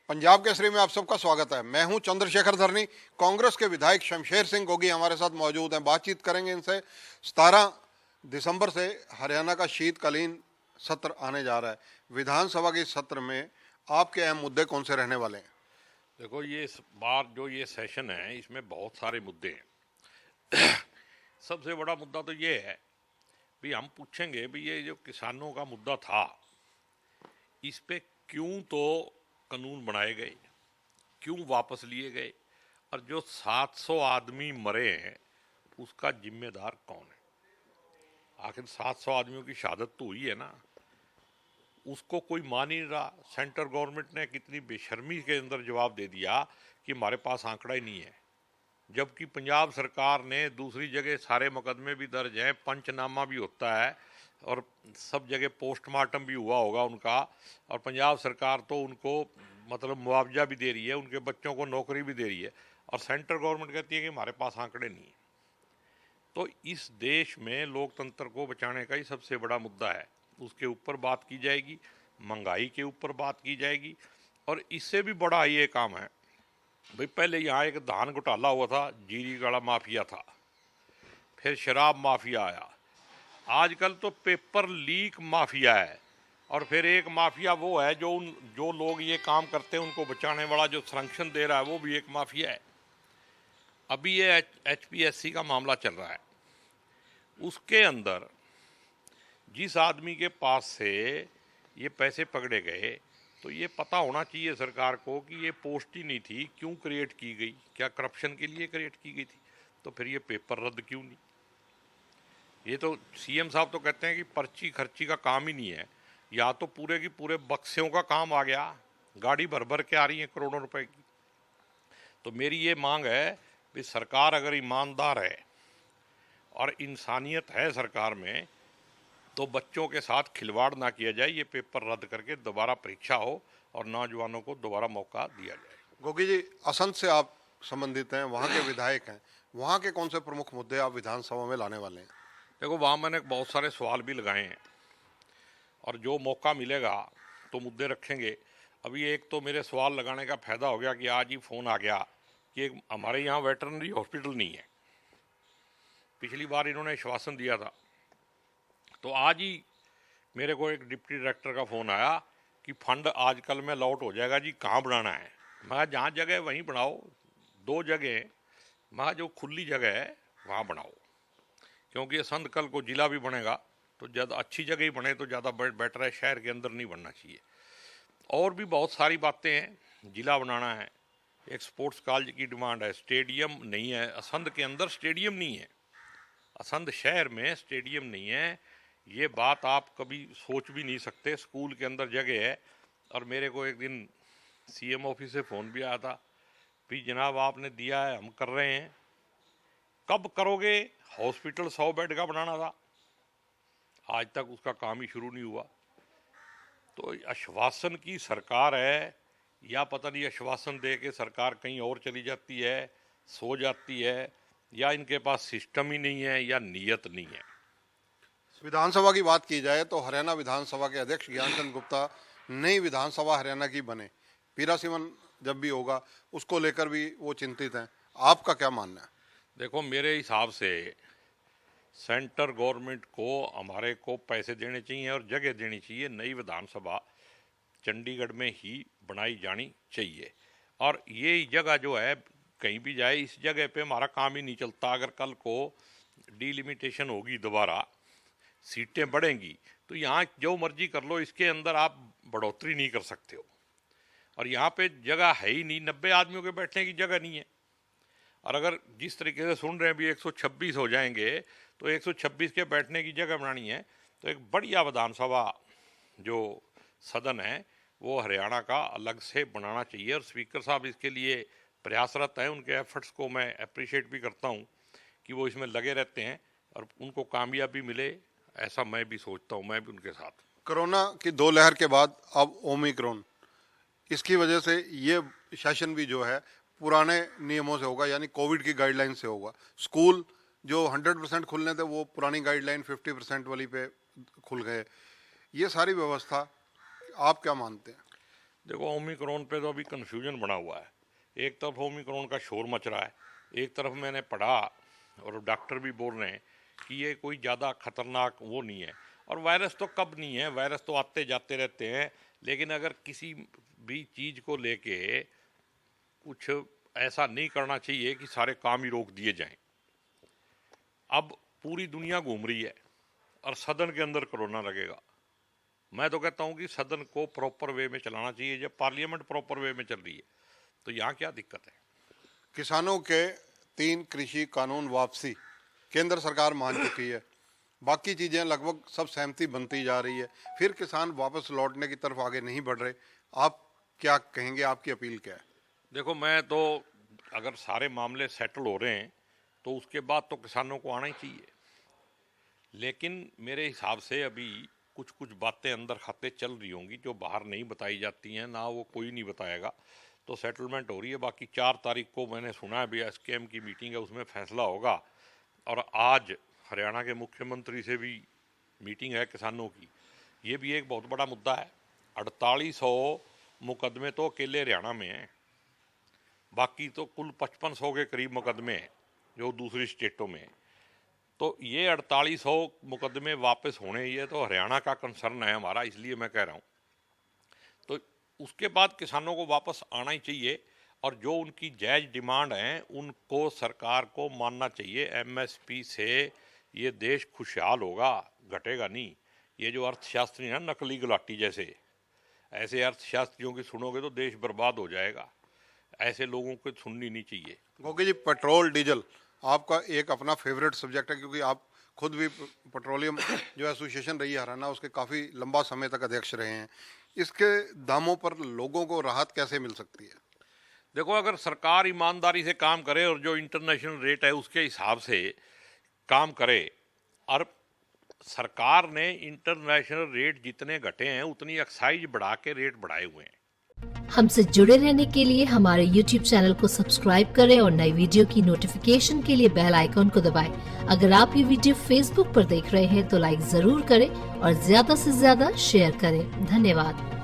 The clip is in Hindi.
पंजाब केसरी में आप सबका स्वागत है। मैं हूं चंद्रशेखर धरनी। कांग्रेस के विधायक शमशेर सिंह गोगी हमारे साथ मौजूद हैं। बातचीत करेंगे इनसे। 17 दिसंबर से हरियाणा का शीतकालीन सत्र आने जा रहा है। विधानसभा के सत्र में आपके अहम मुद्दे कौन से रहने वाले हैं? देखो, ये इस बार जो ये सेशन है इसमें बहुत सारे मुद्दे हैं। सबसे बड़ा मुद्दा तो ये है भी हम पूछेंगे भी ये जो किसानों का मुद्दा था इस पे क्यों तो कानून बनाए गए, क्यों वापस लिए गए, और जो 700 आदमी मरे हैं उसका जिम्मेदार कौन है। आखिर 700 आदमियों की शहादत तो हुई है ना, उसको कोई मान ही नहीं रहा। सेंट्रल गवर्नमेंट ने कितनी बेशर्मी के अंदर जवाब दे दिया कि हमारे पास आंकड़ा ही नहीं है, जबकि पंजाब सरकार ने दूसरी जगह सारे मुकदमे भी दर्ज हैं, पंचनामा भी होता है और सब जगह पोस्टमार्टम भी हुआ होगा उनका, और पंजाब सरकार तो उनको मतलब मुआवजा भी दे रही है, उनके बच्चों को नौकरी भी दे रही है, और सेंट्रल गवर्नमेंट कहती है कि हमारे पास आंकड़े नहीं है। तो इस देश में लोकतंत्र को बचाने का ही सबसे बड़ा मुद्दा है, उसके ऊपर बात की जाएगी, महंगाई के ऊपर बात की जाएगी। और इससे भी बड़ा ये काम है भाई, पहले यहाँ एक धान घोटाला हुआ था, जीरी गाड़ा माफिया था, फिर शराब माफिया आया, आजकल तो पेपर लीक माफिया है, और फिर एक माफिया वो है जो लोग ये काम करते हैं उनको बचाने वाला जो संरक्षण दे रहा है वो भी एक माफिया है। अभी ये HPSC का मामला चल रहा है, उसके अंदर जिस आदमी के पास से ये पैसे पकड़े गए तो ये पता होना चाहिए सरकार को कि ये पोस्ट ही नहीं थी, क्यों क्रिएट की गई, क्या करप्शन के लिए क्रिएट की गई थी, तो फिर ये पेपर रद्द क्यों नहीं। ये तो CM साहब तो कहते हैं कि पर्ची खर्ची का काम ही नहीं है, या तो पूरे की पूरे बक्सों का काम आ गया, गाड़ी भर भर के आ रही है करोड़ों रुपए की। तो मेरी ये मांग है कि सरकार अगर ईमानदार है और इंसानियत है सरकार में, तो बच्चों के साथ खिलवाड़ ना किया जाए, ये पेपर रद्द करके दोबारा परीक्षा हो और नौजवानों को दोबारा मौका दिया जाए। गोगी जी, असंध से आप संबंधित हैं, वहाँ के विधायक हैं, वहाँ के कौन से प्रमुख मुद्दे आप विधानसभा में लाने वाले हैं? देखो, वहाँ मैंने बहुत सारे सवाल भी लगाए हैं और जो मौका मिलेगा तो मुद्दे रखेंगे। अभी एक तो मेरे सवाल लगाने का फायदा हो गया कि आज ही फ़ोन आ गया कि हमारे यहाँ वेटरनरी हॉस्पिटल नहीं है। पिछली बार इन्होंने आश्वासन दिया था, तो आज ही मेरे को एक डिप्टी डायरेक्टर का फ़ोन आया कि फंड आजकल में लॉट हो जाएगा जी, कहाँ बनाना है। मैं जहाँ जगह है वहीं बनाओ, 2 जगह मैं जो खुली जगह है वहाँ बनाओ, क्योंकि असंध कल को जिला भी बनेगा तो ज़्यादा अच्छी जगह ही बने तो ज़्यादा बेटर है, शहर के अंदर नहीं बनना चाहिए। और भी बहुत सारी बातें हैं, जिला बनाना है, एक स्पोर्ट्स कॉलेज की डिमांड है, स्टेडियम नहीं है असंध के अंदर, स्टेडियम नहीं है असंध शहर में, स्टेडियम नहीं है। ये बात आप कभी सोच भी नहीं सकते, स्कूल के अंदर जगह है। और मेरे को एक दिन CM ऑफिस से फ़ोन भी आया था, भी जनाब आपने दिया है, हम कर रहे हैं, कब करोगे। हॉस्पिटल 100 बेड का बनाना था, आज तक उसका काम ही शुरू नहीं हुआ। तो आश्वासन की सरकार है, या पता नहीं आश्वासन दे के सरकार कहीं और चली जाती है, सो जाती है, या इनके पास सिस्टम ही नहीं है या नीयत नहीं है। विधानसभा की बात की जाए तो हरियाणा विधानसभा के अध्यक्ष ज्ञानचंद गुप्ता नई विधानसभा हरियाणा की बने, पीरासिमन जब भी होगा उसको लेकर भी वो चिंतित हैं। आपका क्या मानना है? देखो, मेरे हिसाब से सेंट्रल गवर्नमेंट को हमारे को पैसे देने चाहिए और जगह देनी चाहिए, नई विधानसभा चंडीगढ़ में ही बनाई जानी चाहिए। और ये जगह जो है कहीं भी जाए, इस जगह पे हमारा काम ही नहीं चलता। अगर कल को डिलिमिटेशन होगी, दोबारा सीटें बढ़ेंगी, तो यहाँ जो मर्जी कर लो, इसके अंदर आप बढ़ोतरी नहीं कर सकते हो। और यहाँ पे जगह है ही नहीं, 90 आदमियों के बैठने की जगह नहीं है। और अगर जिस तरीके से सुन रहे हैं भी 126 हो जाएंगे, तो 126 के बैठने की जगह बनानी है, तो एक बढ़िया विधानसभा जो सदन है वो हरियाणा का अलग से बनाना चाहिए। और स्पीकर साहब इसके लिए प्रयासरत हैं, उनके एफर्ट्स को मैं अप्रिशिएट भी करता हूँ कि वो इसमें लगे रहते हैं और उनको कामयाबी मिले, ऐसा मैं भी सोचता हूँ, मैं भी उनके साथ। कोरोना की 2 लहर के बाद अब ओमिक्रॉन, इसकी वजह से ये सेशन भी जो है पुराने नियमों से होगा, यानी कोविड की गाइडलाइन से होगा। स्कूल जो 100% खुलने थे वो पुरानी गाइडलाइन 50% वाली पे खुल गए। ये सारी व्यवस्था आप क्या मानते हैं? देखो ओमिक्रॉन पे तो अभी कन्फ्यूजन बना हुआ है। एक तरफ ओमिक्रॉन का शोर मच रहा है, एक तरफ मैंने पढ़ा और डॉक्टर भी बोल रहे हैं कि ये कोई ज़्यादा खतरनाक वो नहीं है। और वायरस तो कब नहीं है, वायरस तो आते जाते रहते हैं। लेकिन अगर किसी भी चीज़ को लेके कुछ ऐसा नहीं करना चाहिए कि सारे काम ही रोक दिए जाएं। अब पूरी दुनिया घूम रही है और सदन के अंदर कोरोना लगेगा। मैं तो कहता हूं कि सदन को प्रॉपर वे में चलाना चाहिए। जब पार्लियामेंट प्रॉपर वे में चल रही है तो यहाँ क्या दिक्कत है? किसानों के 3 कृषि कानून वापसी केंद्र सरकार मान चुकी है, बाकी चीजें लगभग सब सहमति बनती जा रही है, फिर किसान वापस लौटने की तरफ आगे नहीं बढ़ रहे। आप क्या कहेंगे, आपकी अपील क्या है? देखो, मैं तो अगर सारे मामले सेटल हो रहे हैं तो उसके बाद तो किसानों को आना ही चाहिए। लेकिन मेरे हिसाब से अभी कुछ कुछ बातें अंदर खाते चल रही होंगी जो बाहर नहीं बताई जाती हैं, ना वो कोई नहीं बताएगा। तो सेटलमेंट हो रही है। बाकी 4 तारीख को मैंने सुना है भी एसकेएम की मीटिंग है, उसमें फैसला होगा। और आज हरियाणा के मुख्यमंत्री से भी मीटिंग है किसानों की। ये भी एक बहुत बड़ा मुद्दा है। 4800 मुकदमे तो अकेले हरियाणा में हैं, बाकी तो कुल 5500 के करीब मुकदमे हैं जो दूसरी स्टेटों में हैं। तो ये 4800 मुकदमे वापस होने, ये तो हरियाणा का कंसर्न है हमारा, इसलिए मैं कह रहा हूँ। तो उसके बाद किसानों को वापस आना ही चाहिए और जो उनकी जायज़ डिमांड हैं उनको सरकार को मानना चाहिए। एमएसपी से ये देश खुशहाल होगा, घटेगा नहीं। ये जो अर्थशास्त्री हैं नकली गुलाटी जैसे, ऐसे अर्थशास्त्रियों की सुनोगे तो देश बर्बाद हो जाएगा। ऐसे लोगों को सुननी नहीं चाहिए। गोगी जी, पेट्रोल डीजल आपका एक अपना फेवरेट सब्जेक्ट है, क्योंकि आप खुद भी पेट्रोलियम जो एसोसिएशन रही है हरियाणा, उसके काफ़ी लंबा समय तक अध्यक्ष रहे हैं। इसके दामों पर लोगों को राहत कैसे मिल सकती है? देखो, अगर सरकार ईमानदारी से काम करे और जो इंटरनेशनल रेट है उसके हिसाब से काम करे, और सरकार ने इंटरनेशनल रेट जितने घटे हैं उतनी एक्साइज बढ़ा के रेट बढ़ाए हुए हैं। हमसे जुड़े रहने के लिए हमारे YouTube चैनल को सब्सक्राइब करें और नई वीडियो की नोटिफिकेशन के लिए बेल आइकॉन को दबाएं। अगर आप ये वीडियो Facebook पर देख रहे हैं तो लाइक जरूर करें और ज्यादा से ज्यादा शेयर करें। धन्यवाद।